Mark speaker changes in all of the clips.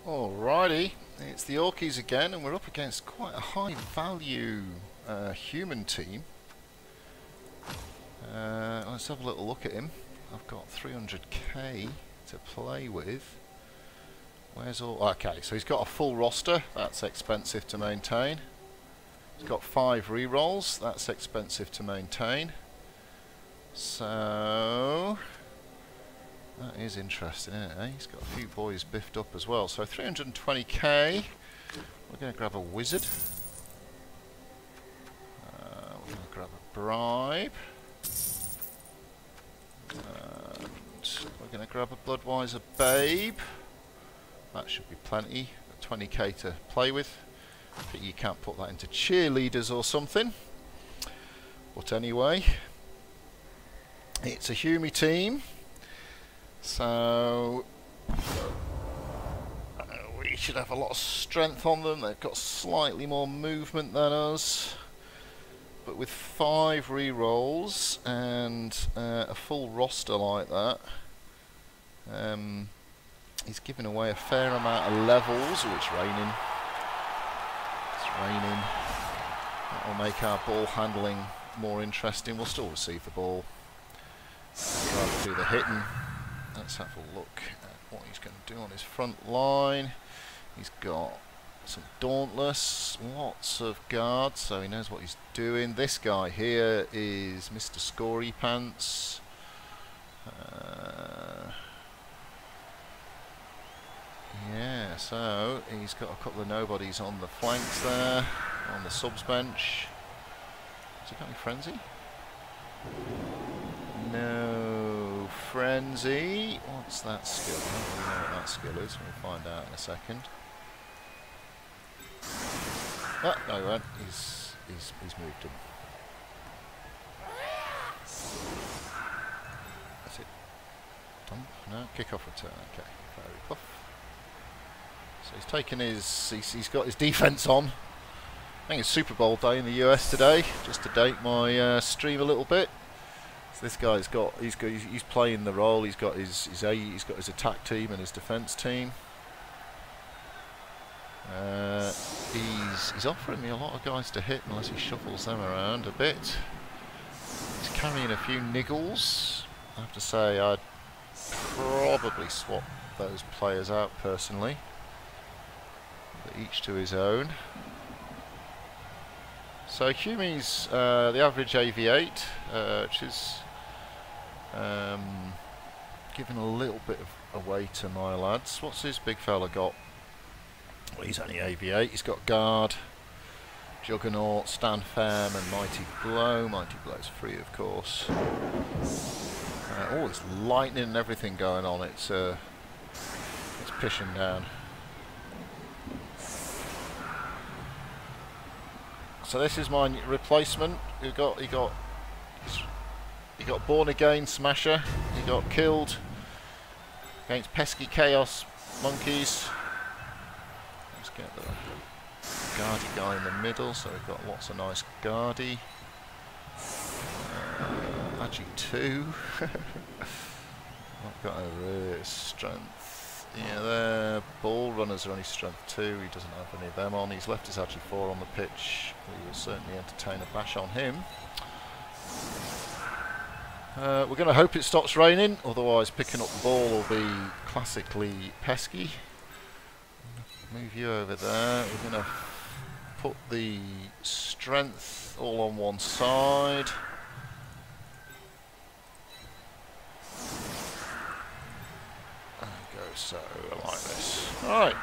Speaker 1: Alrighty, it's the Orkies again, and we're up against quite a high value human team. Let's have a little look at him. I've got 300k to play with. Where's all... Okay, so he's got a full roster. That's expensive to maintain. He's got 5 rerolls. That's expensive to maintain. So... that is interesting, isn't it? He's got a few boys biffed up as well. So 320k. We're going to grab a wizard. We're going to grab a bribe. And we're going to grab a Bloodwiser babe. That should be plenty. 20k to play with. I think you can't put that into cheerleaders or something. But anyway, it's a Hummie team. So we should have a lot of strength on them. They've got slightly more movement than us, but with 5 rerolls and a full roster like that, he's giving away a fair amount of levels. Oh, it's raining. It's raining. That will make our ball handling more interesting. We'll still receive the ball. Rather do the hitting. Let's have a look at what he's going to do on his front line. He's got some Dauntless, lots of guards, so he knows what he's doing. This guy here is Mr. Scory Pants. Yeah, so he's got a couple of nobodies on the flanks there, on the subs bench. Has he got any frenzy? No frenzy. What's that skill? I don't really know what that skill is. We'll find out in a second. Oh, no, he won't. He's moved him. That's it. Dump? No, kick off return. Okay, fairy puff. So he's taken his. He's got his defense on. I think it's Super Bowl day in the US today. Just to date my stream a little bit. So this guy's got. He's playing the role. He's got his attack team and his defense team. He's offering me a lot of guys to hit unless he shuffles them around a bit. He's carrying a few niggles. I have to say I'd probably swap those players out personally. But each to his own. So Hummie's the average AV8, which is giving a little bit of away to my lads. What's his big fella got? Well, he's only AV8. He's got Guard, Juggernaut, Stand Firm, and Mighty Blow. Mighty Blow's free, of course. Oh, there's lightning and everything going on. It's pissing down. So this is my replacement. He got Born Again Smasher. He got killed against pesky Chaos Monkeys. Let's get the Guardy guy in the middle. So we've got lots of nice Guardy. Agi 2. I've got a strength. Yeah, their ball runners are only strength 2. He doesn't have any of them on. He's left his Agi 4 on the pitch. We will certainly entertain a bash on him. We're going to hope it stops raining, otherwise picking up the ball will be classically pesky. Move you over there. We're going to put the strength all on one side. So, like this. Alright.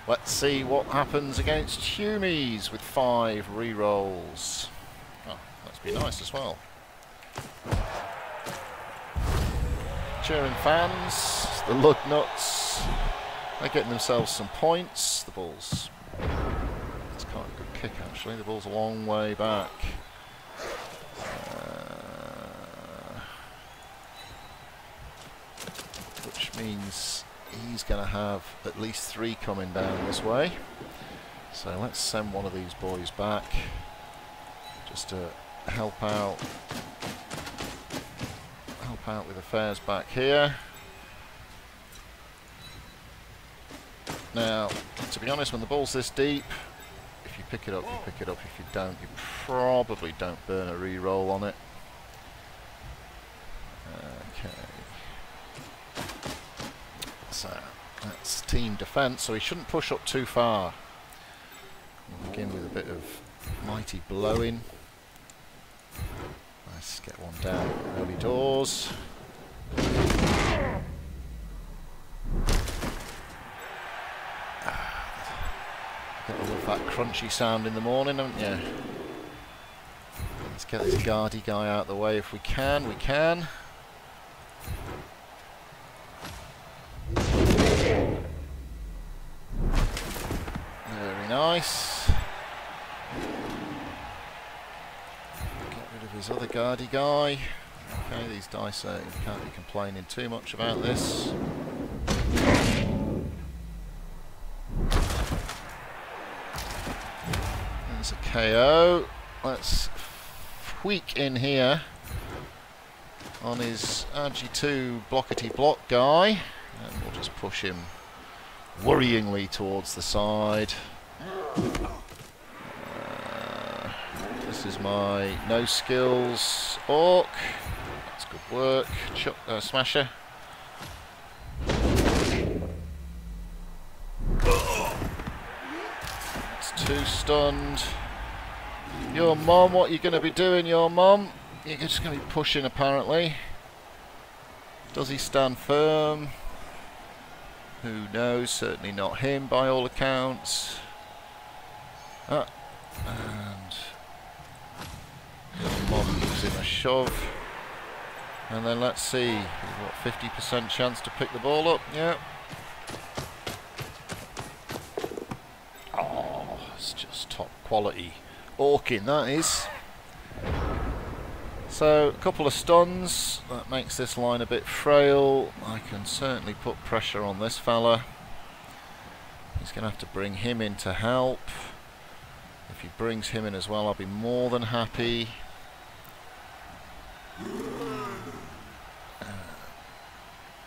Speaker 1: Let's see what happens against Hummies with 5 rerolls. Oh, let's be nice as well. Cheering fans, the lug nuts. They're getting themselves some points. The ball's... It's quite a good kick actually. The ball's a long way back. Which means he's going to have at least 3 coming down this way. So let's send one of these boys back just to help out with affairs back here. Now, to be honest, when the ball's this deep, if you pick it up, you pick it up. If you don't, you probably don't burn a re-roll on it. Okay. So, that's team defence, so he shouldn't push up too far. We'll begin with a bit of mighty blowing. Let's get one down early doors. Gotta love that crunchy sound in the morning, haven't you? Let's get this guardy guy out of the way if we can. We can. Very nice. Get rid of his other guardy guy. Okay, these dice you can't be complaining too much about this. There's a KO. Let's tweak in here on his Agi2 blockety block guy, and we'll just push him worryingly towards the side. This is my no skills orc. That's good work. Smasher. That's 2 stunned. Your mom, what are you going to be doing, your mom? You're just going to be pushing, apparently. Does he stand firm? Who knows? Certainly not him, by all accounts. And your mom gives him a shove. And then let's see. What, 50% chance to pick the ball up? Yeah. Oh, it's just top quality orking, that is. So, a couple of stuns, that makes this line a bit frail. I can certainly put pressure on this fella. He's going to have to bring him in to help. If he brings him in as well, I'll be more than happy.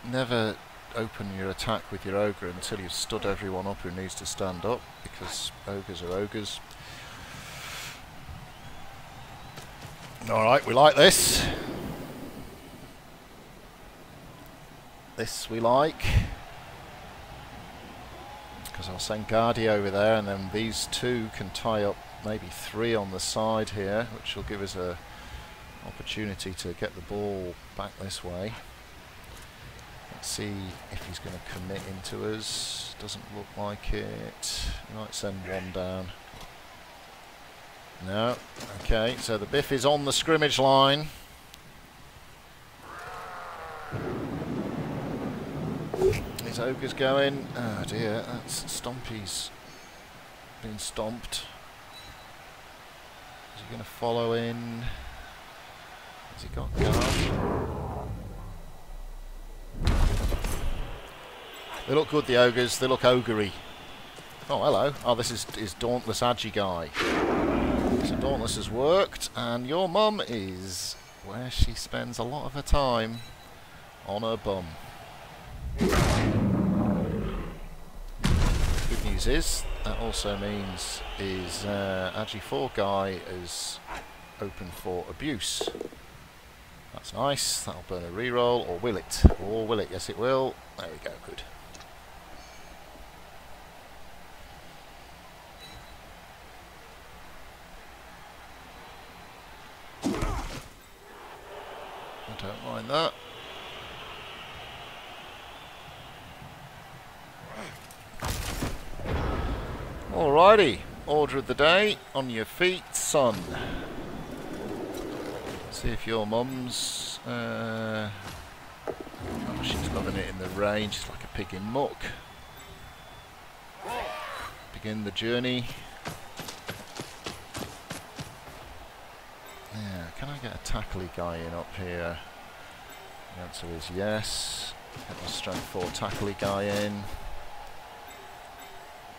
Speaker 1: Never open your attack with your ogre until you've stood everyone up who needs to stand up, because ogres are ogres. Alright, we like this. This we like. Because I'll send Guardi over there, and then these 2 can tie up maybe 3 on the side here, which will give us an opportunity to get the ball back this way. Let's see if he's going to commit into us. Doesn't look like it. He might send 1 down. No. Okay, so the biff is on the scrimmage line. His ogre's going. Oh dear, that's Stompy's been stomped. Is he going to follow in? Has he got guard? They look good, the ogres. They look ogre-y. Oh, hello. Oh, this is Dauntless Agi guy. So Dauntless has worked, and your mum is where she spends a lot of her time, on her bum. Good news is, that also means his Agi4 guy is open for abuse. That's nice, that'll burn a reroll, or will it? Or will it? Yes it will. There we go, good. Don't mind that. Alrighty, order of the day, on your feet, son. See if your mum's... oh, she's loving it in the rain, she's like a pig in muck. Begin the journey. Yeah, can I get a tackly guy in up here? The answer is yes. Get my strength 4 tackly guy in.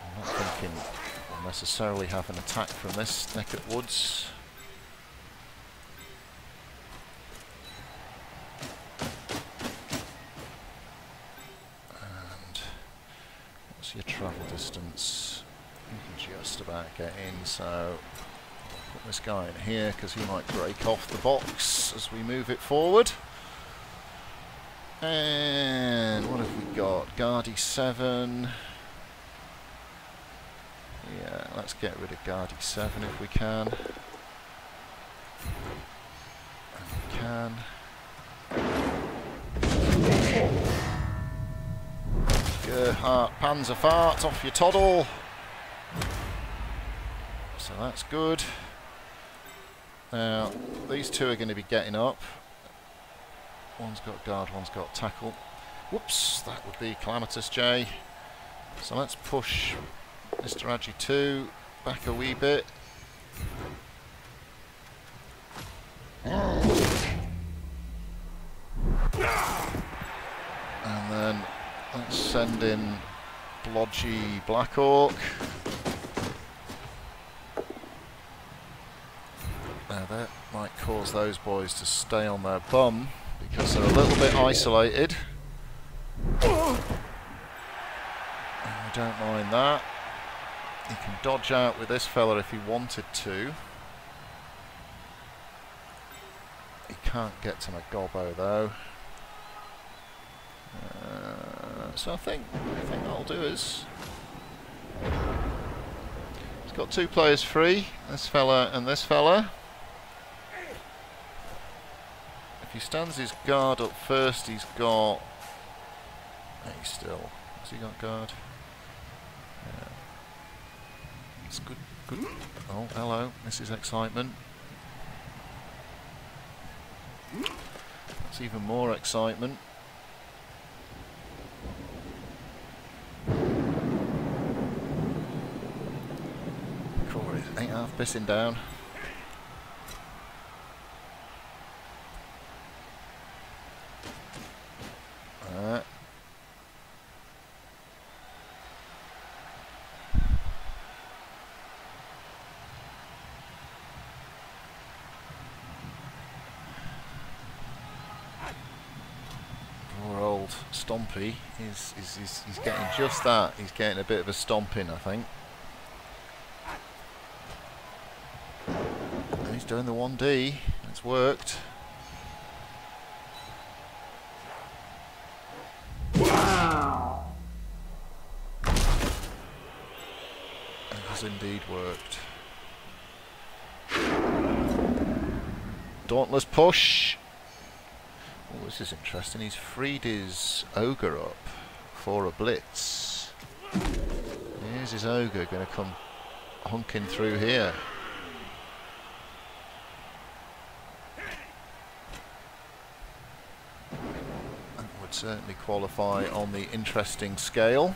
Speaker 1: I'm not thinking we'll necessarily have an attack from this neck of woods. And what's What's your travel distance? You can just about get in, so put this guy in here because he might break off the box as we move it forward. And what have we got? Guardy 7. Yeah, let's get rid of Guardy 7 if we can. And we can. Jeheil, Panzerfahrt, off your toddle. So that's good. Now, these two are going to be getting up. One's got guard, one's got tackle. Whoops, that would be calamitous, Jay. So let's push Mr. Agi 2 back a wee bit. And then let's send in Blodgy Black Orc. Now that might cause those boys to stay on their bum because they're a little bit isolated. And I don't mind that. He can dodge out with this fella if he wanted to. He can't get to my gobbo though. So I think that'll do us. He's got 2 players free, this fella and this fella. If he stands his guard up first, he's got... He's still... Has he got guard? Yeah. It's good. Good. Oh, hello. This is excitement. That's even more excitement. Corey ain't half pissing down. Stompy he's getting just that. He's getting a bit of a stomping, I think. And he's doing the 1D. It's worked. Wow! It has indeed worked. Dauntless push. Oh, this is interesting. He's freed his ogre up for a blitz. Here's his ogre going to come hunking through here. That would certainly qualify on the interesting scale.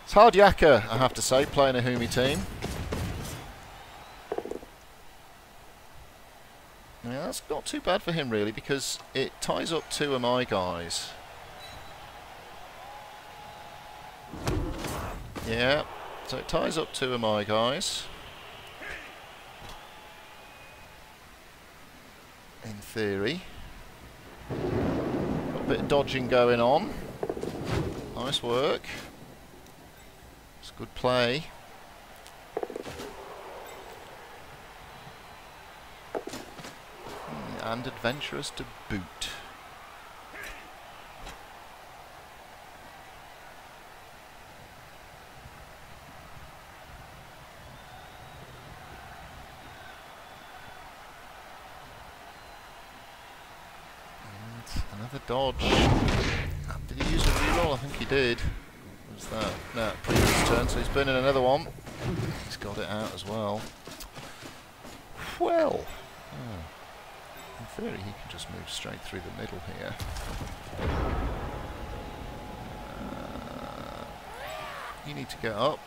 Speaker 1: It's hard yakka, I have to say, playing a Hummy team. Yeah, that's not too bad for him really, because it ties up 2 of my guys. Yeah, so it ties up 2 of my guys. In theory. Got a bit of dodging going on. Nice work. It's good play. And adventurous to boot. And another dodge. Did he use a reroll? I think he did. What's that? No, previous turn, so he's burning another one. He's got it out as well. Well, in theory he can just move straight through the middle here. You need to get up.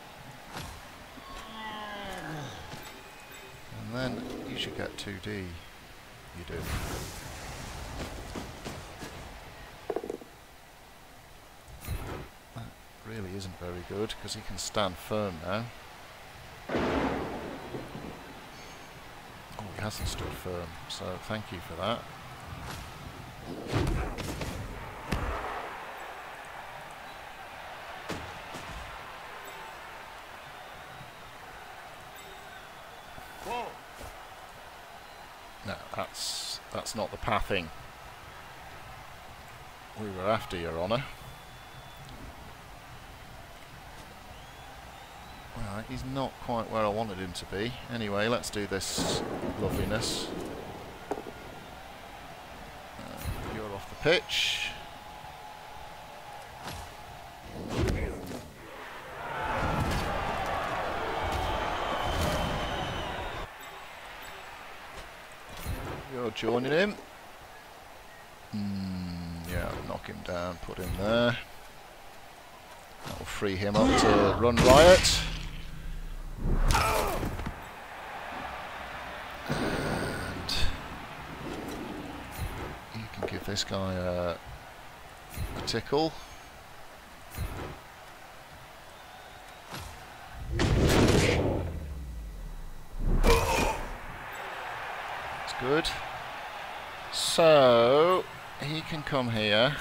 Speaker 1: And then you should get 2D. You do. Really isn't very good because he can stand firm now. Oh, he hasn't stood firm, so thank you for that. No, that's not the pathing we were after, Your Honour. Right, he's not quite where I wanted him to be. Anyway, let's do this loveliness. You're off the pitch. You're joining him. Yeah, knock him down, put him there. That will free him up to run riot. And you can give this guy a tickle. That's good. So he can come here.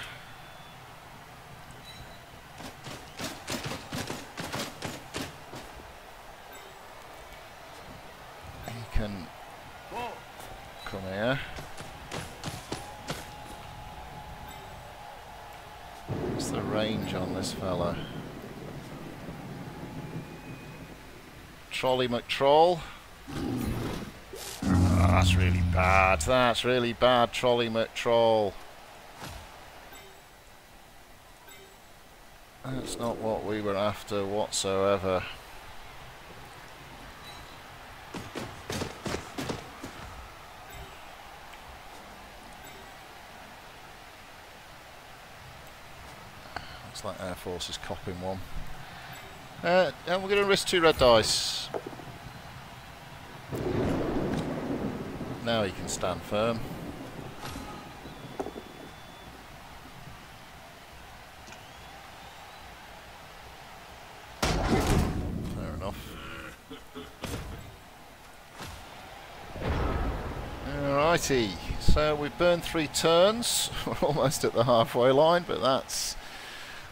Speaker 1: He can come here. What's the range on this fella? Trolley McTroll. Oh, that's really bad. That's really bad, Trolley McTroll. That's not what we were after whatsoever. Looks like Air Force is copping one. And we're going to risk 2 red dice. Now he can stand firm. Fair enough. Alrighty, so we've burned 3 turns. We're almost at the halfway line, but that's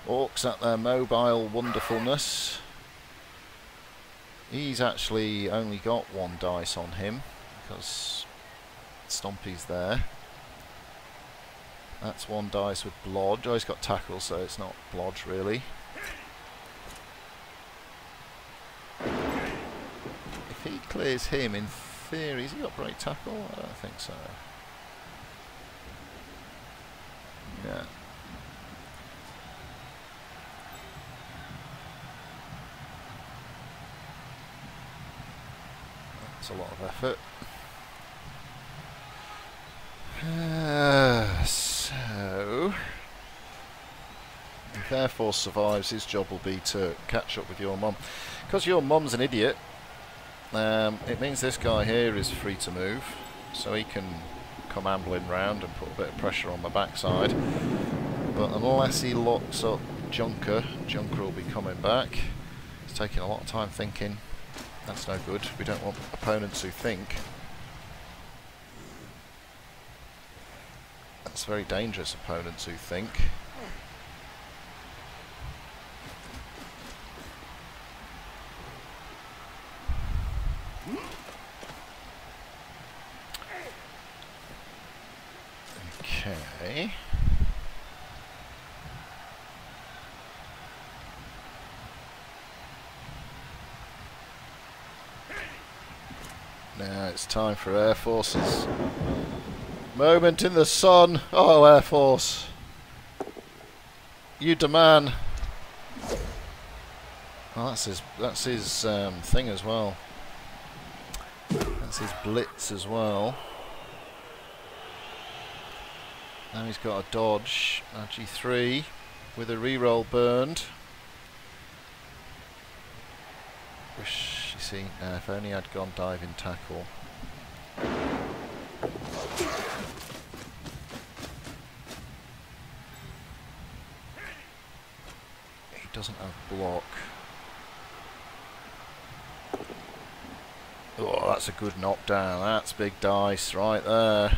Speaker 1: Orcs at their mobile wonderfulness. He's actually only got 1 dice on him because Stompy's there. That's 1 dice with Blodge. Oh, he's got tackle, so it's not Blodge really. If he clears him, in theory, has he got break tackle? I don't think so. Yeah. That's a lot of effort. So, if Air Force survives, his job will be to catch up with your mum. Because your mum's an idiot, it means this guy here is free to move, so he can come ambling round and put a bit of pressure on my backside. But unless he locks up Junker, Junker will be coming back. He's taking a lot of time thinking. That's no good. We don't want opponents who think. That's very dangerous, opponents who think. Okay. Now it's time for Air Forces. Moment in the sun. Oh, Air Force. You demand. Oh, that's his thing as well. That's his blitz as well. Now he's got a dodge. RG3 with a reroll burned. Wish, you see, if only I'd gone diving tackle. He doesn't have block. Oh, that's a good knockdown. That's big dice right there.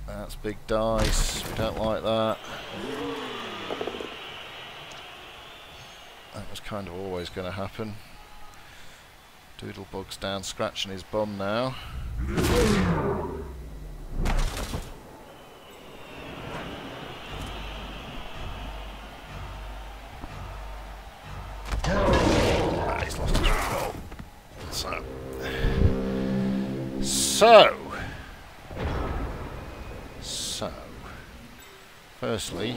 Speaker 1: That's big dice. We don't like that. That was kind of always going to happen. Doodlebug's down scratching his bum now. He's lost his control. So, firstly,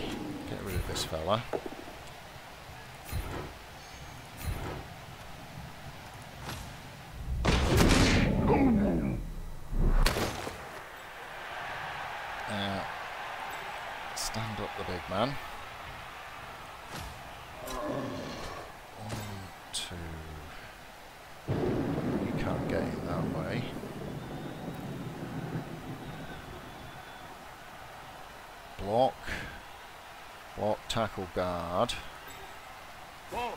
Speaker 1: get rid of this fella. Now, stand up the big man. 1, 2. You can't get in that way. Block. Block, tackle, guard. Poor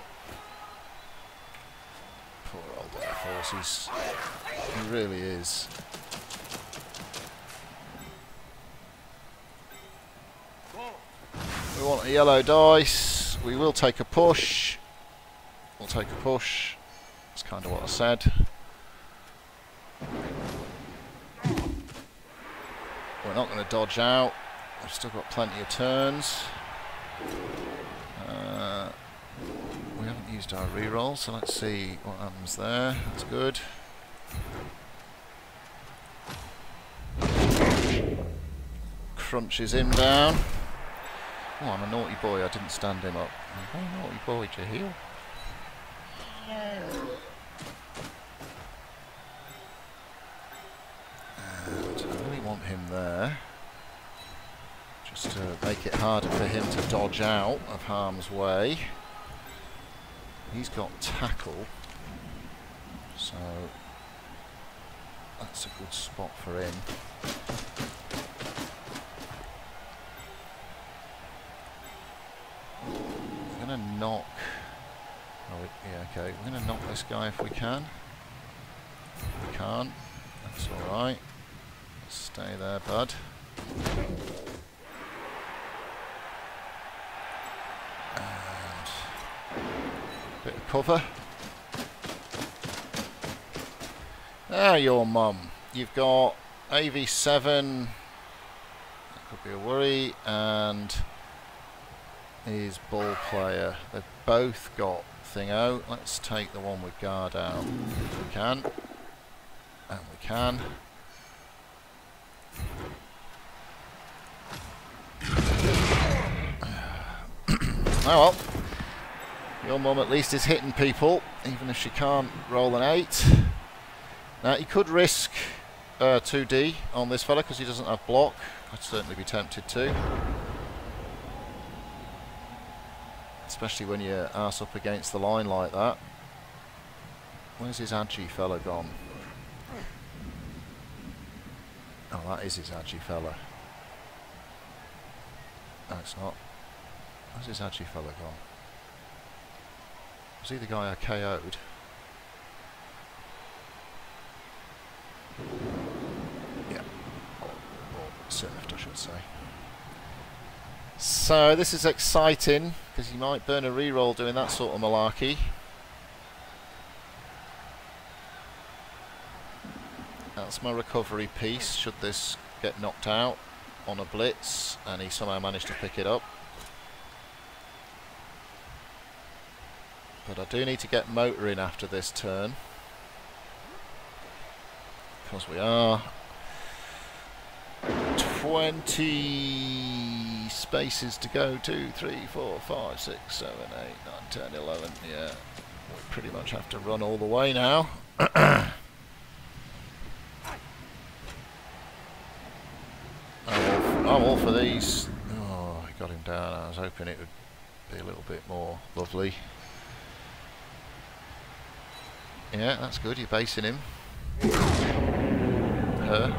Speaker 1: old Air Force, he really is. We want a yellow dice. We will take a push. We'll take a push. That's kind of what I said. We're not going to dodge out. We've still got plenty of turns. We haven't used our reroll, so let's see what happens there. That's good. Crunches him down. Oh, I'm a naughty boy, I didn't stand him up. I'm a very naughty boy, Jeheil. And I really want him there. Just to make it harder for him to dodge out of harm's way. He's got tackle. So that's a good spot for him. We're going to knock... Oh, yeah, okay. We're going to knock this guy if we can. We can't. That's alright. Stay there, bud. And a bit of cover. There, your mum. You've got AV7. That could be a worry. And his ball player. They've both got thing out. Let's take the one with guard out. If we can. And we can. Oh well. Your mum at least is hitting people, even if she can't roll an 8. Now he could risk 2D on this fella because he doesn't have block. I'd certainly be tempted to. Especially when you're arse up against the line like that. Where's his Agi fella gone? Oh, that is his Agi fella. No, it's not. Where's his Agi fella gone? Was he the guy I KO'd? Yeah. Or surfed, I should say. So this is exciting, because you might burn a reroll doing that sort of malarkey. That's my recovery piece, should this get knocked out on a blitz, and he somehow managed to pick it up. But I do need to get motor in after this turn, because we are 20 spaces to go. 2, 3, 4, 5, 6, 7, 8, 9, 10, 11. Yeah, we pretty much have to run all the way now. I'm all for these. Oh, I got him down. I was hoping it would be a little bit more lovely. Yeah, that's good. You're basing him. Her.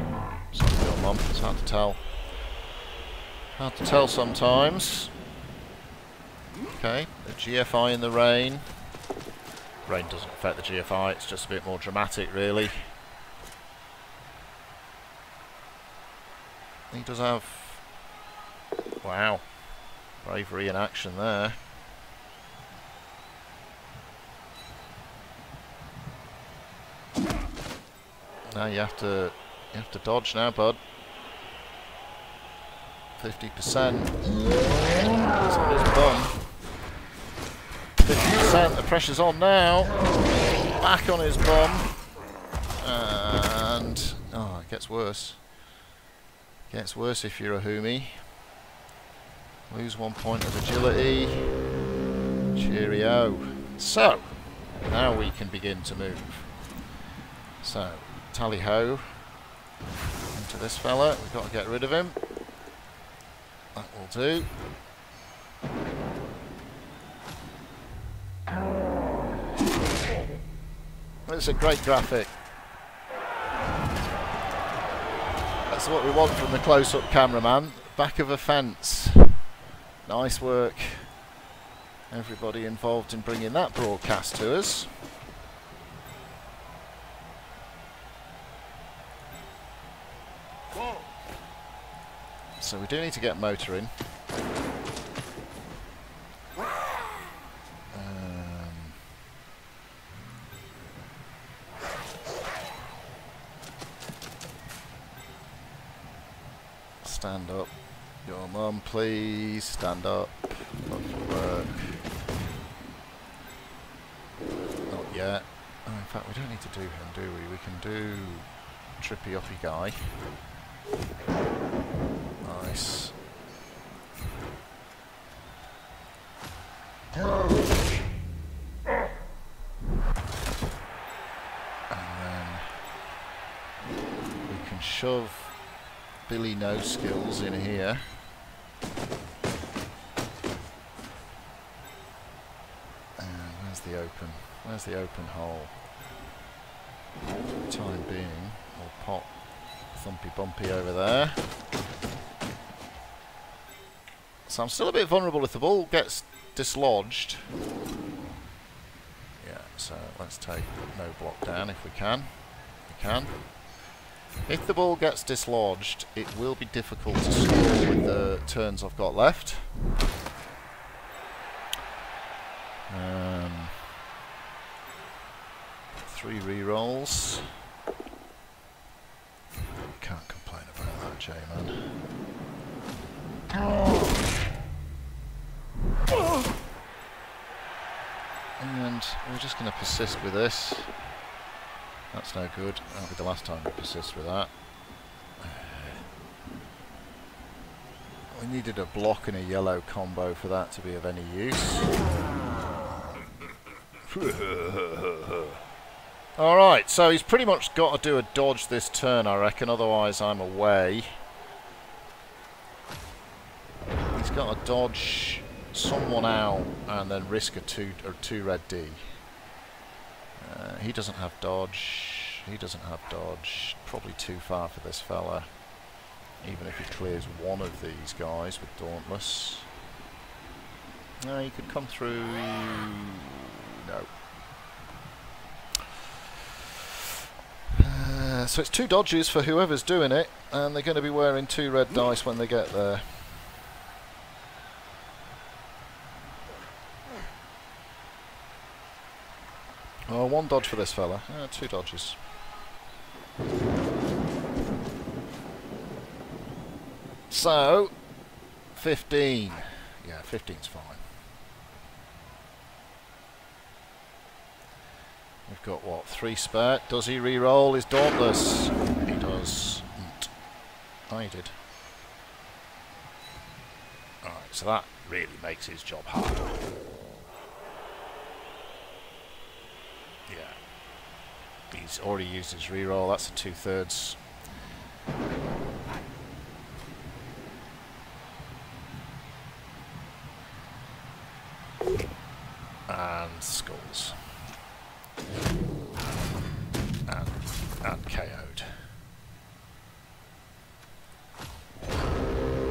Speaker 1: Sorry, your mum. It's hard to tell. Hard to tell sometimes. Okay, the GFI in the rain. Rain doesn't affect the GFI, it's just a bit more dramatic really. He does have... wow. Bravery in action there. Now you have to dodge now, bud. 50%. It's on his bum. 50%, the pressure's on now. Back on his bum. And... oh, it gets worse. Gets worse if you're a hummie. Lose 1 point of agility. Cheerio. So, now we can begin to move. So, tally-ho. Into this fella. We've got to get rid of him. That will do. It's a great graphic. That's what we want from the close-up cameraman. Back of a fence. Nice work. Everybody involved in bringing that broadcast to us. So we do need to get motoring. Stand up. Your mum, please. Stand up. Love your work. Not yet. Oh, in fact, we don't need to do him, do we? We can do Trippy Uppy Guy. Nice. And then we can shove Billy No Skills in here. And where's the open? Where's the open hole? For the time being, we'll pop Thumpy Bumpy over there. So I'm still a bit vulnerable if the ball gets dislodged. Yeah, so let's take no block down if we can. We can. If the ball gets dislodged, it will be difficult to score with the turns I've got left. 3 re-rolls. Can't complain about that, J-Man. And we're just going to persist with this. That's no good. That'll be the last time we persist with that. We needed a block and a yellow combo for that to be of any use. Alright, so he's pretty much got to do a dodge this turn, I reckon, otherwise I'm away. He's got to dodge someone out and then risk a 2 red D. He doesn't have dodge. He doesn't have dodge. Probably too far for this fella. Even if he clears one of these guys with Dauntless. No, he could come through. No. So it's 2 dodges for whoever's doing it, and they're going to be wearing 2 red dice when they get there. Oh, 1 dodge for this fella. 2 dodges. So, 15. Yeah, 15's fine. We've got, what, 3 spare. Does he re-roll his Dauntless? He doesn't. Oh, he did. Alright, so that really makes his job harder. Yeah. He's already used his re-roll. That's a 2/3. And skulls. And KO'd.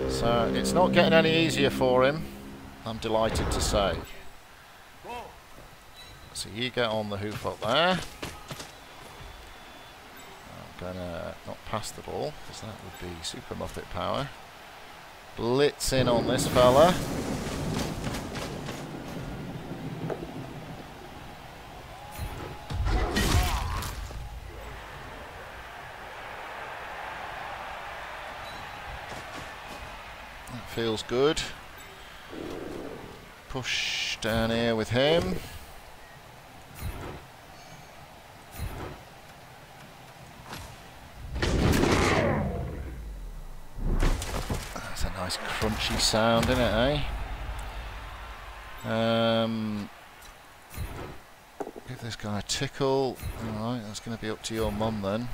Speaker 1: So it's not getting any easier for him, I'm delighted to say. So you get on the hoof up there. I'm gonna not pass the ball, because that would be super Muppet power. Blitz in on this fella. That feels good. Push down here with him. That's a nice crunchy sound, isn't it, eh? Give this guy a tickle. Alright, that's going to be up to your mum then.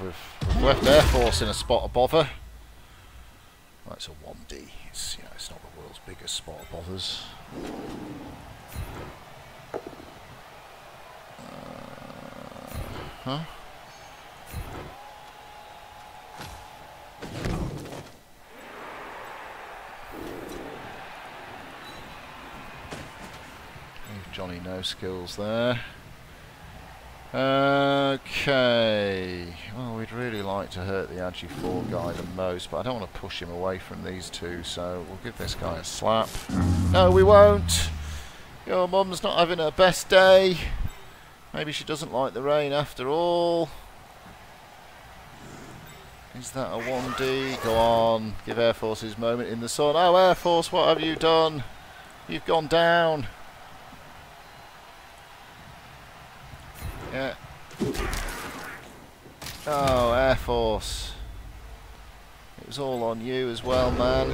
Speaker 1: We've left Air Force in a spot of bother. Well, it's a 1D. It's, it's not the world's biggest spot of bothers. Huh? Leave Johnny no skills there. Okay, well, we'd really like to hurt the Agi 4 guy the most, but I don't want to push him away from these two, so we'll give this guy a slap. No, we won't! Your mum's not having her best day. Maybe she doesn't like the rain after all. Is that a 1D? Go on, give Air Force his moment in the sun. Oh, Air Force, what have you done? You've gone down. Yeah. Oh, Air Force. It was all on you as well, man.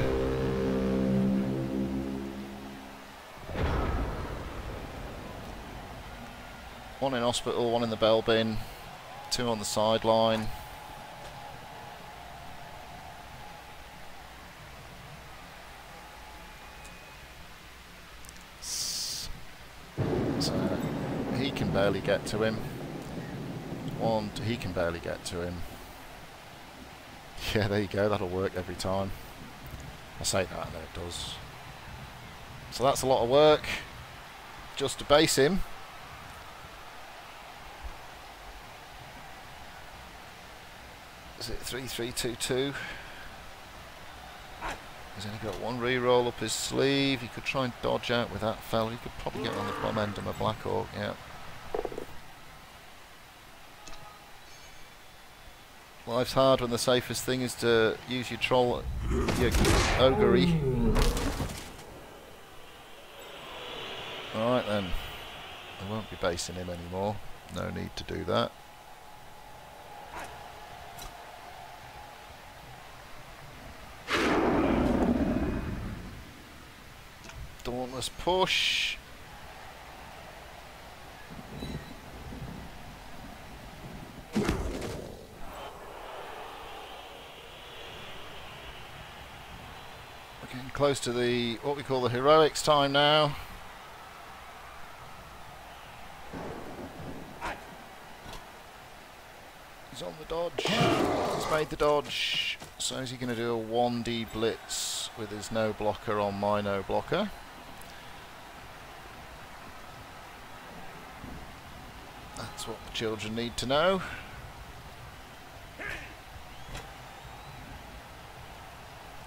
Speaker 1: One in hospital, one in the bell bin, two on the sideline. So he can barely get to him. He can barely get to him. Yeah, there you go, that'll work every time. I say that and then it does. So that's a lot of work just to base him. Is it 3-3-2-2? He's only got one re-roll up his sleeve. He could try and dodge out with that fella. He could probably get on the bum end of a Black Hawk, yeah. Life's hard when the safest thing is to use your troll, your ogre-y. Alright then. I won't be basing him anymore. No need to do that. Dauntless push. Getting close to the what we call the heroics time now. He's on the dodge. He's made the dodge. So is he going to do a 1D blitz with his no blocker on my no blocker? That's what the children need to know.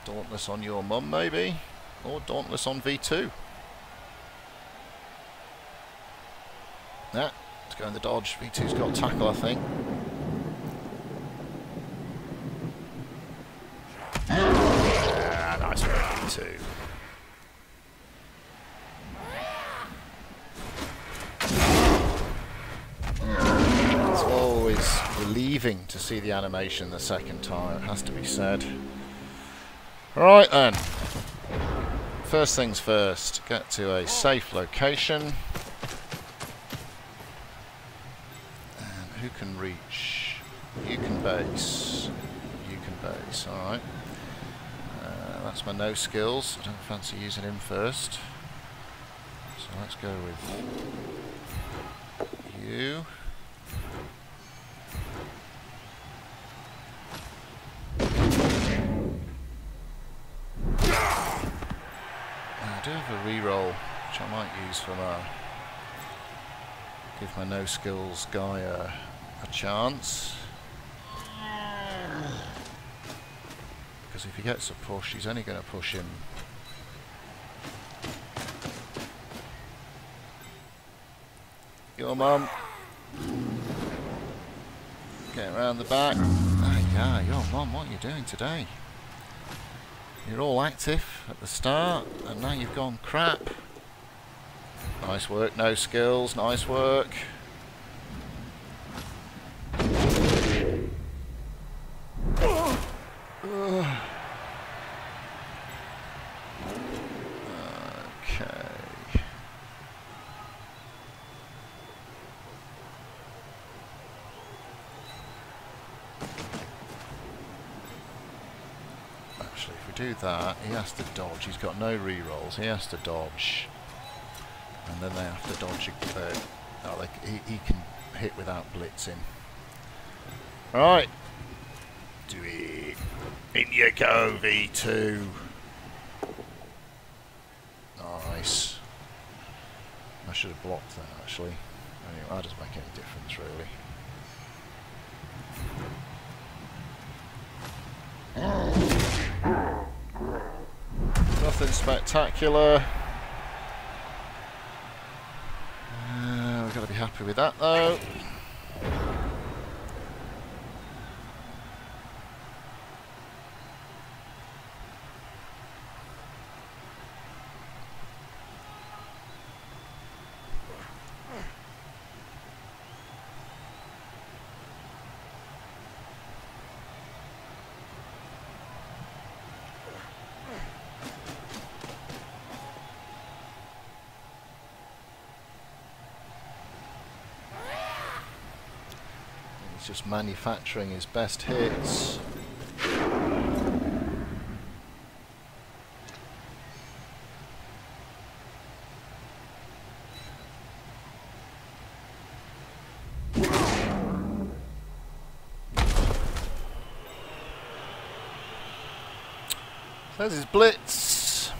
Speaker 1: Dauntless on your mum, maybe? Or Dauntless on V2? Nah, let's go in the dodge. V2's got tackle, I think. Ah, nice for V2. It's always relieving to see the animation the second time, it has to be said. Right then, first things first, get to a safe location. And who can reach? You can base. You can base, alright. That's my no skills, I don't fancy using him first. So let's go with you. do have a reroll, which I might use for my... give my no skills guy a chance. Because if he gets a push, he's only going to push him. Your mum. Get around the back. Ah, yeah, your mum, what are you doing today? You're all active at the start, and now you've gone crap. Nice work, no skills, nice work. Do that, he has to dodge. He's got no re-rolls. He has to dodge, and then they have to dodge. He can hit without blitzing. Right, do it. In you go, V2. Nice. I should have blocked that actually. Anyway, that doesn't make any difference really. Nothing spectacular. We've got to be happy with that though. Just manufacturing his best hits. There's his blitz.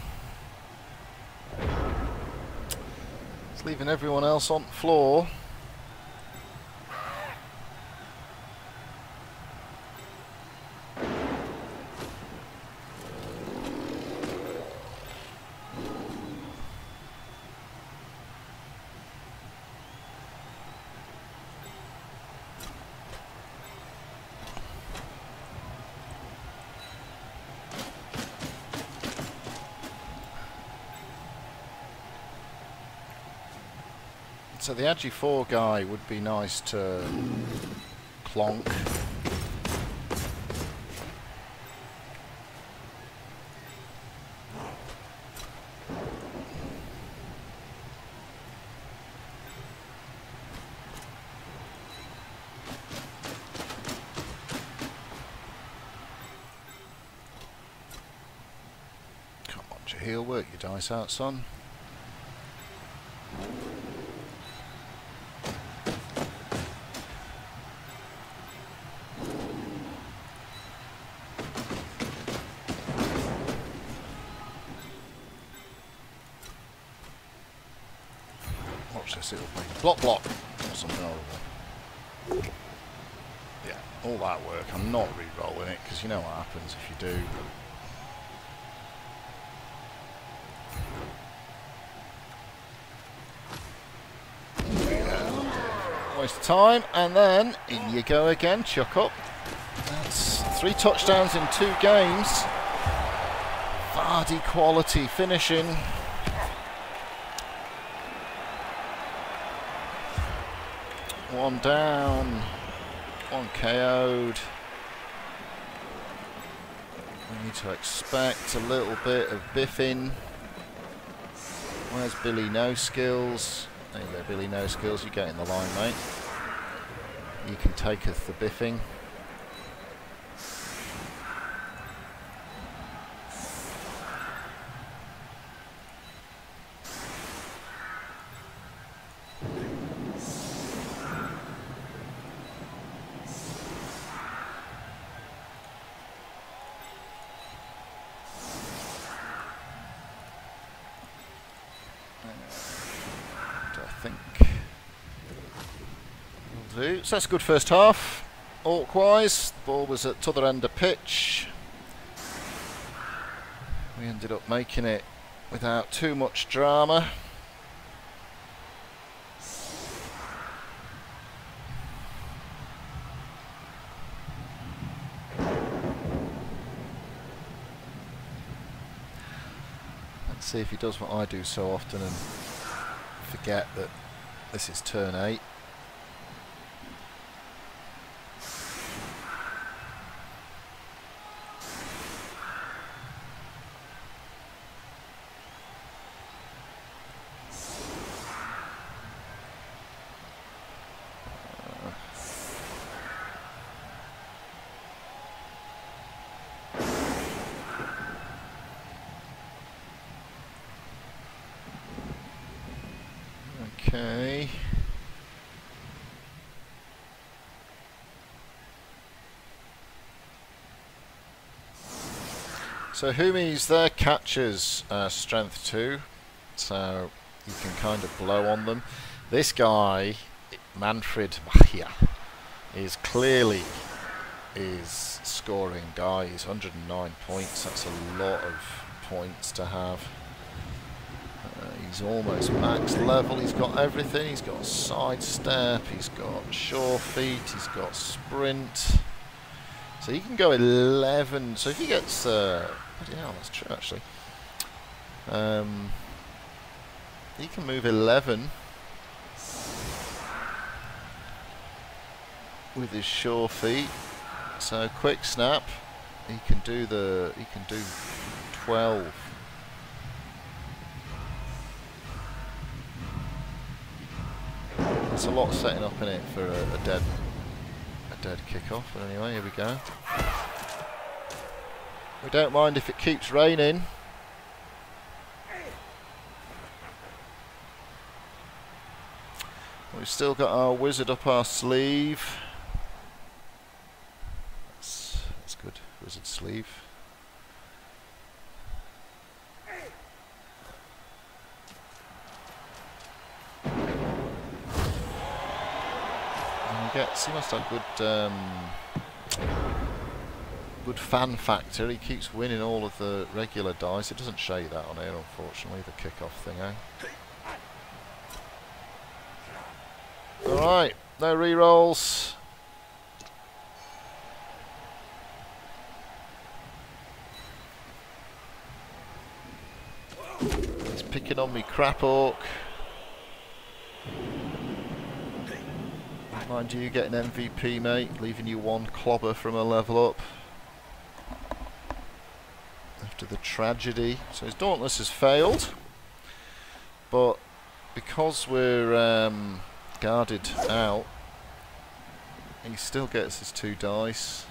Speaker 1: It's leaving everyone else on the floor. So the Agi 4 guy would be nice to clonk. Come on, Jeheil, work your dice out, son. It'll be block or something horrible. Yeah, all that work. I'm not re-rolling it because you know what happens if you do. Yeah. Waste of time, and then in you go again. Chuck up. That's 3 touchdowns in 2 games. Vardy quality finishing. One down, 1 KO'd. We need to expect a little bit of biffing. Where's Billy No Skills? There you go, Billy No Skills, you get in the line, mate. You can take us the biffing. think will do. So that's a good first half. Orc-wise, the ball was at t'other end of pitch. We ended up making it without too much drama. Let's see if he does what I do so often and forget that this is turn 8. Okay. So Hummies, their catchers strength 2, so you can kind of blow on them. This guy, Manfred Machia, is clearly scoring guy. He's 109 points. That's a lot of points to have. He's almost max level. He's got everything. He's got sidestep. He's got sure feet. He's got sprint. So he can go 11. So if he gets, yeah, that's true actually. He can move 11 with his sure feet. So quick snap. He can do 12. That's a lot setting up in it for a dead kickoff. But anyway, here we go. We don't mind if it keeps raining. We've still got our wizard up our sleeve. That's good. Wizard sleeve. He must have good fan factor. He keeps winning all of the regular dice. It doesn't show you that on here, unfortunately, the kickoff thing, eh? Alright, no re-rolls. He's picking on me crap orc. Mind you, get an MVP, mate, leaving you one clobber from a level up after the tragedy. So his Dauntless has failed, but because we're guarded out, he still gets his 2 dice.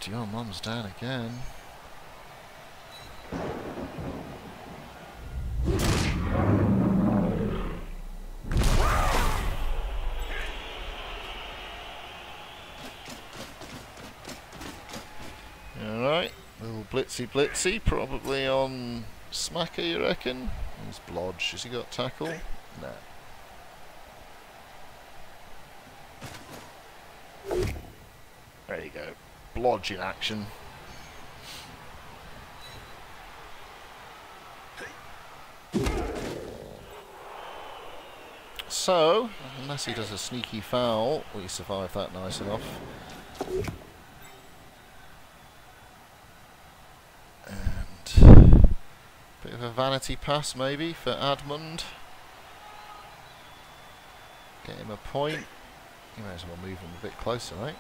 Speaker 1: Your mum's down again. Alright, little blitzy, probably on Smacker, you reckon? He's Blodge. Has he got tackle? No. There you go. Blodge in action. So, unless he does a sneaky foul, we survive that nice enough. And bit of a vanity pass maybe for Admund. Get him a point. You may as well move him a bit closer, right?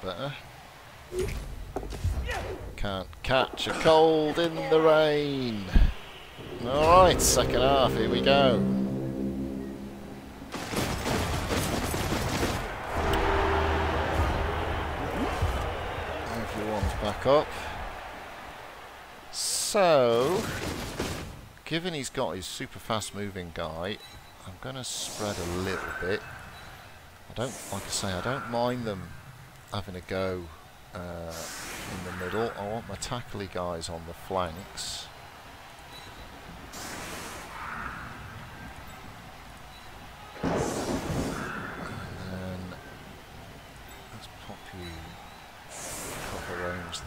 Speaker 1: Better. Can't catch a cold in the rain. Alright, second half, here we go. back up. So, given he's got his super fast moving guy, I'm going to spread a little bit. Like I say, I don't mind them having a go in the middle. I want my tackly guys on the flanks.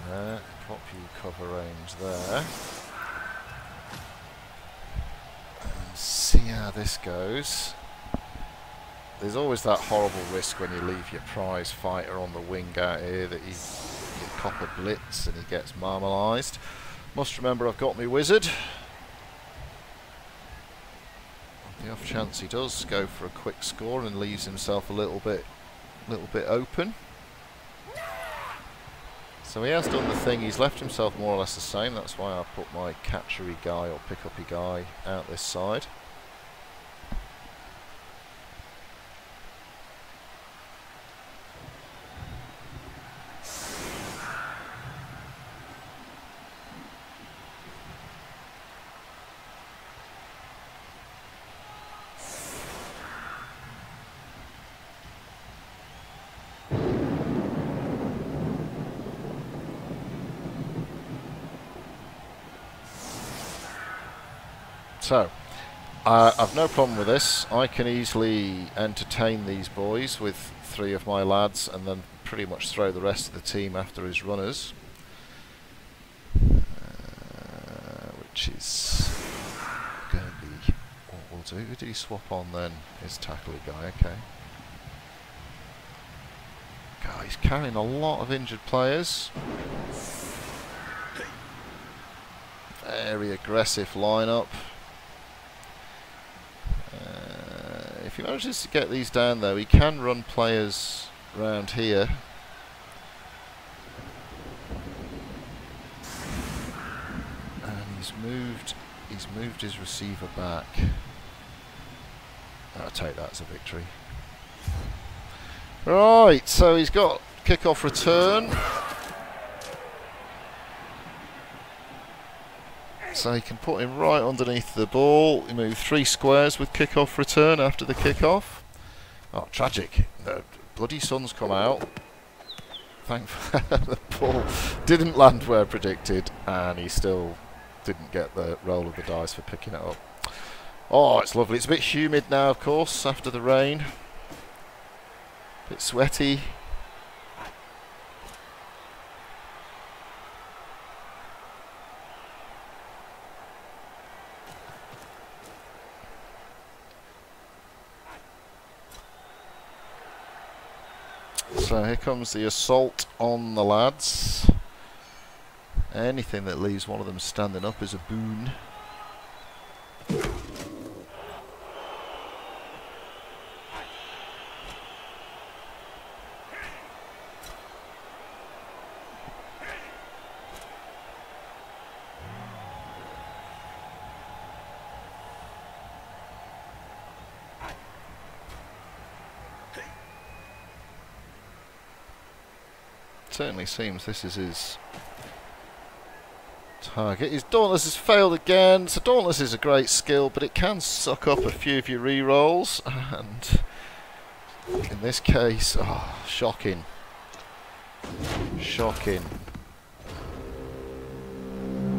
Speaker 1: There, pop you cover range there, and see how this goes. There's always that horrible risk when you leave your prize fighter on the wing out here that you cop a blitz and he gets marmalised. Must remember I've got my wizard. The off chance he does go for a quick score and leaves himself a little bit open. So he has done the thing, he's left himself more or less the same, that's why I put my catchery guy or pick-uppy guy out this side. So, I've no problem with this. I can easily entertain these boys with 3 of my lads and then pretty much throw the rest of the team after his runners. Which is going to be what we'll do. Who did he swap on then? His tackly guy, okay. God, he's carrying a lot of injured players. Very aggressive lineup. If he manages to get these down though, he can run players around here. And he's moved his receiver back. I'll take that as a victory. Right, so he's got kick-off return. So he can put him right underneath the ball. He moved 3 squares with kick-off return after the kick-off. Oh, tragic. The bloody sun's come out. Thankfully, the ball didn't land where predicted, and he still didn't get the roll of the dice for picking it up. Oh, it's lovely. It's a bit humid now, of course, after the rain. A bit sweaty. So here comes the assault on the lads. Anything that leaves one of them standing up is a boon. Certainly seems this is his target. His Dauntless has failed again. So Dauntless is a great skill, but it can suck up a few of your re-rolls. And in this case, oh, shocking. Shocking.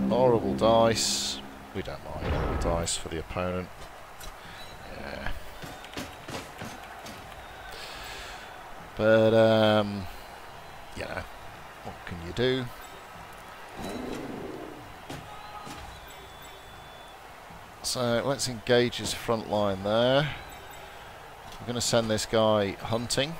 Speaker 1: Horrible dice. We don't mind horrible dice for the opponent. Yeah. But, you know, what can you do? So let's engage his front line there. I'm going to send this guy hunting.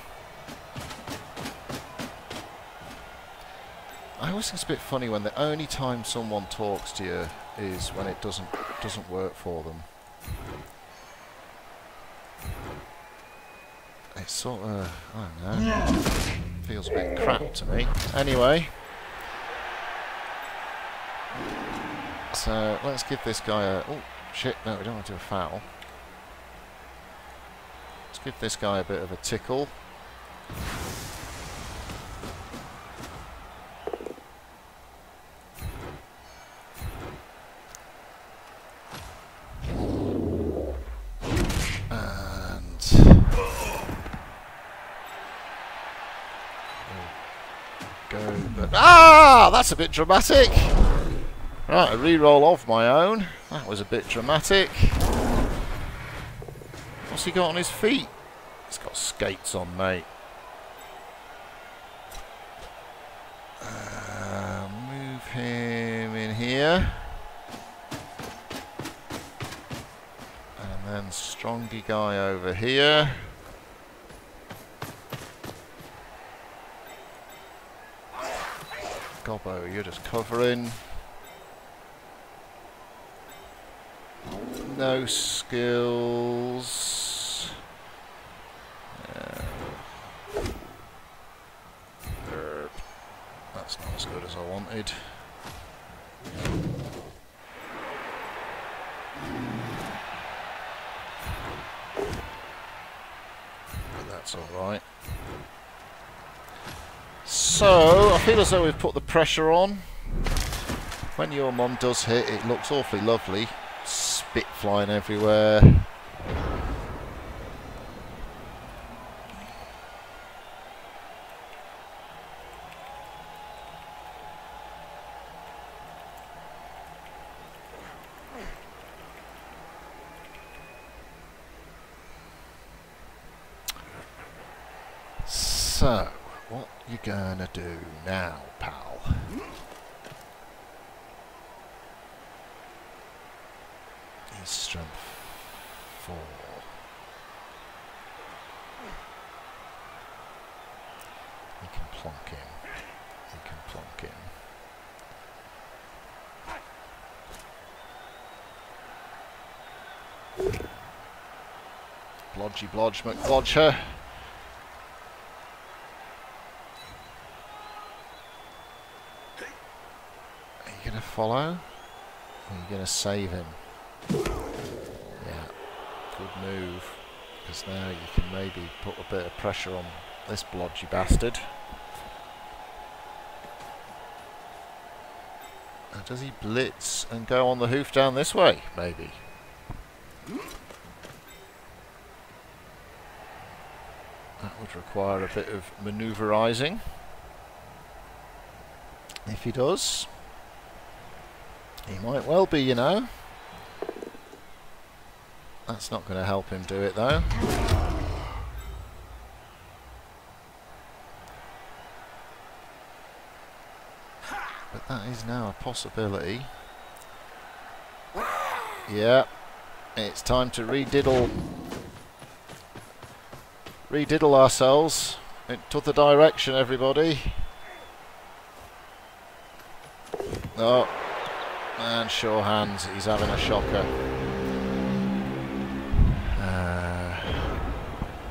Speaker 1: I always think it's a bit funny when the only time someone talks to you is when it doesn't work for them. It's sort of, I don't know, feels a bit crap to me. Anyway, so let's give this guy a, oh shit, no, we don't want to do a foul. Let's give this guy a bit of a tickle. Wow, that's a bit dramatic. Right, a re-roll of my own. That was a bit dramatic. What's he got on his feet? He's got skates on, mate. Move him in here. And then strongy guy over here. Gobbo, you're just covering. No skills. That's not as good as I wanted. But that's alright. So, I feel as though we've put the pressure on. When your mum does hit, it looks awfully lovely. Spit flying everywhere. So, what you gonna do now, pal? He's strength 4. He can plonk in. He can plonk in. Blodgy blodge McBlodger. Are you gonna follow? Or are you gonna save him? Yeah, good move. Because now you can maybe put a bit of pressure on this blodgy bastard. Now does he blitz and go on the hoof down this way? Maybe. That would require a bit of manoeuvrising. If he does. He might well be, you know. That's not going to help him do it, though. But that is now a possibility. Yeah. It's time to rediddle ourselves into the direction, everybody. Oh. And sure hands, he's having a shocker.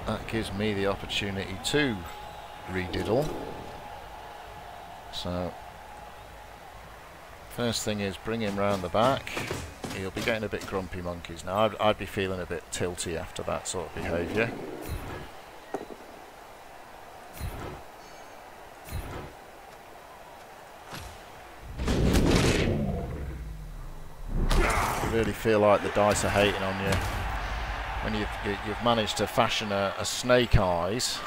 Speaker 1: That gives me the opportunity to rediddle. So, first thing is bring him round the back. He'll be getting a bit grumpy monkeys now. I'd be feeling a bit tilty after that sort of behaviour. Really feel like the dice are hating on you when you've managed to fashion a snake eyes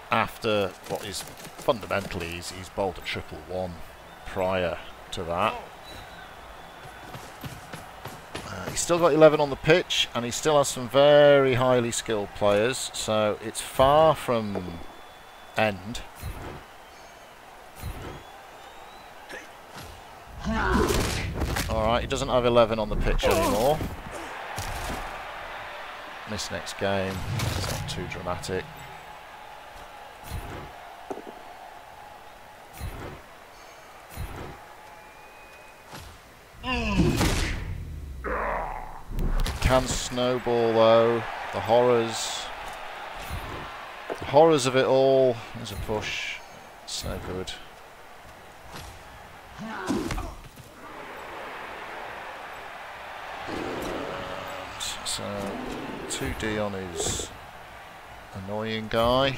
Speaker 1: after what is fundamentally he's bowled a 1-1 prior to that. He's still got 11 on the pitch and he still has some very highly skilled players, so it's far from end. Alright, he doesn't have 11 on the pitch anymore. Miss next game. It's not too dramatic. Can snowball though. The horrors of it all. There's a push. It's no good. So 2D on his annoying guy,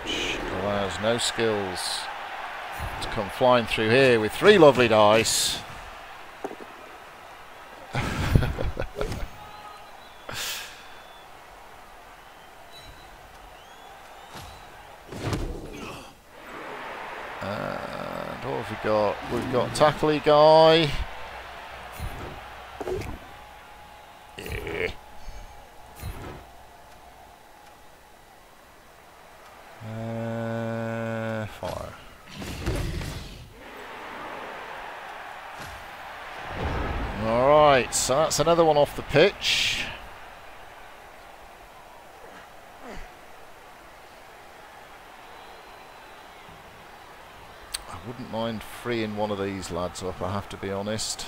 Speaker 1: which allows no skills to come flying through here with 3 lovely dice. What have we got? We've got tackly guy. Yeah. Fire. Alright, so that's another one off the pitch. I wouldn't mind freeing one of these lads up, I have to be honest.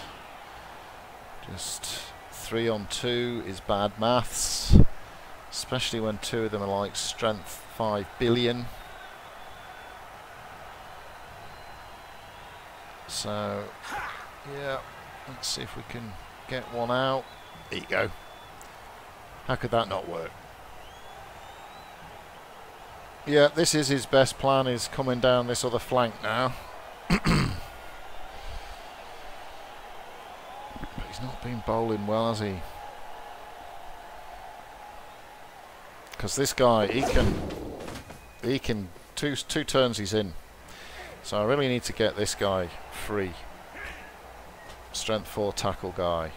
Speaker 1: Just 3 on 2 is bad maths, especially when 2 of them are like strength 5 billion. So, yeah, let's see if we can get one out. There you go. How could that not work? Yeah, this is his best plan, is coming down this other flank now. But he's not been bowling well, has he? Because this guy, he can two turns he's in. So I really need to get this guy free. Strength 4 tackle guy.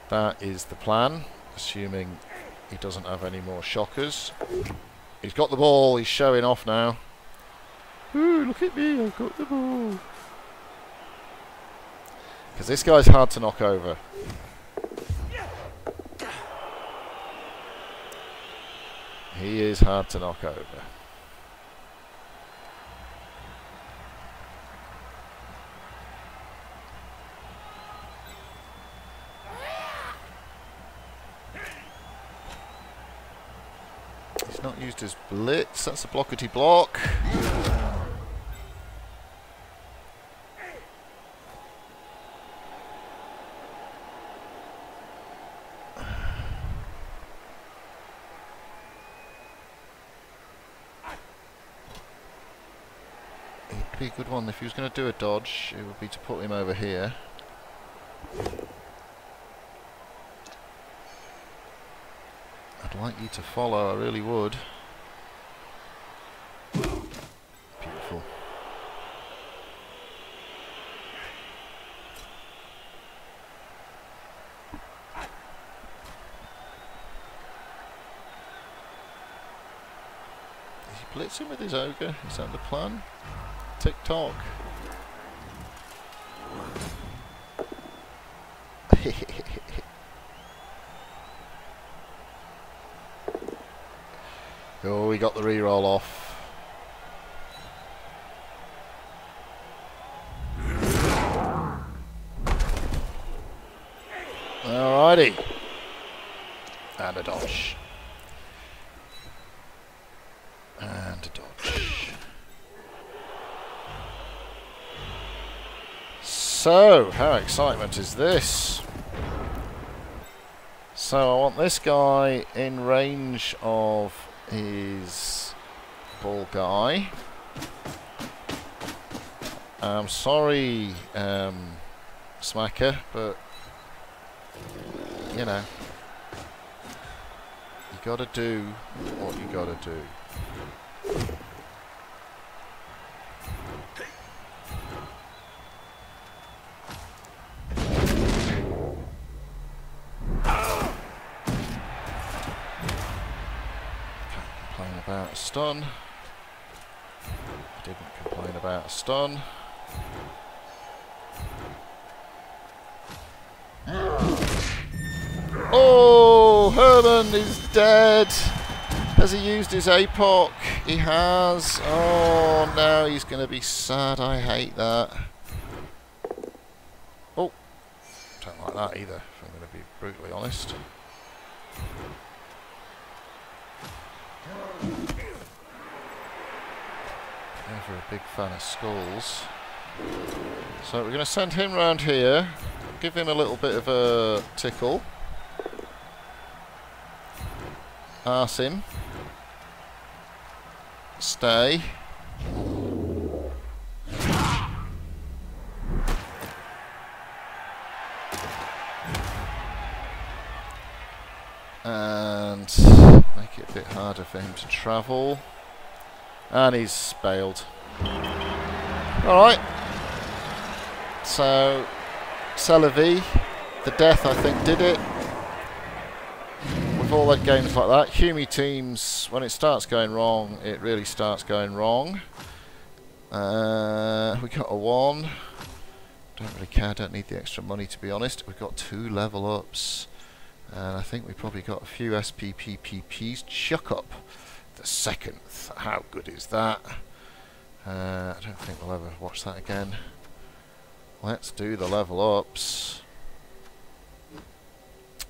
Speaker 1: That is the plan, assuming he doesn't have any more shockers. He's got the ball, he's showing off now. Ooh, look at me, I've got the ball. Because this guy's hard to knock over. He is hard to knock over. He's not used his blitz, that's a blockety block. It'd be a good one if he was going to do a dodge, it would be to put him over here. I'd like you to follow, I really would. Beautiful. Is he blitzing with his ogre? Is that the plan? TikTok. Oh, we got the re-roll off. Alrighty. And a dodge. And a dodge. So, how excitement is this? So I want this guy in range of his ball guy. I'm sorry, Smacker, but you know, you gotta do what you gotta do. About a stun. I didn't complain about a stun. Oh, Herman is dead. Has he used his APOC? He has. Oh, now he's going to be sad. I hate that. Oh, don't like that either, if I'm going to be brutally honest. Never a big fan of skulls. So we're going to send him round here, give him a little bit of a tickle, arse him, stay, and make it a bit harder for him to travel. And he's bailed. Alright. So, c'est la vie. The death, I think, did it. With all the games like that, Humie teams, when it starts going wrong, it really starts going wrong. We got a 1. Don't really care, don't need the extra money to be honest. We've got 2 level ups. And I think we probably got a few SPPPPs. Chuck up the 2nd. How good is that? I don't think we'll ever watch that again. Let's do the level ups.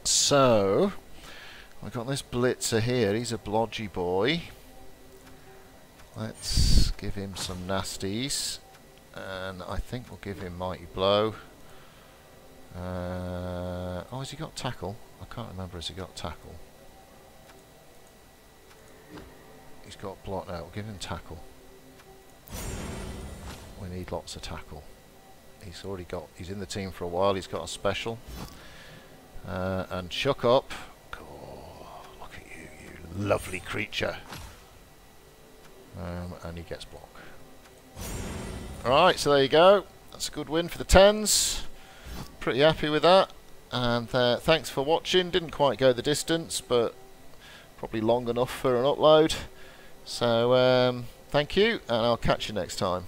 Speaker 1: So, we've got this Blitzer here. He's a blodgy boy. Let's give him some nasties. And I think we'll give him Mighty Blow. Oh, has he got tackle? I can't remember, has he got tackle? He's got block now. We'll give him tackle. We need lots of tackle. He's already got, he's in the team for a while, he's got a special. And chuck up. Oh, look at you, you lovely creature. And he gets block. Alright, so there you go. That's a good win for the Tens. Pretty happy with that. And thanks for watching. Didn't quite go the distance, but probably long enough for an upload. So thank you, and I'll catch you next time.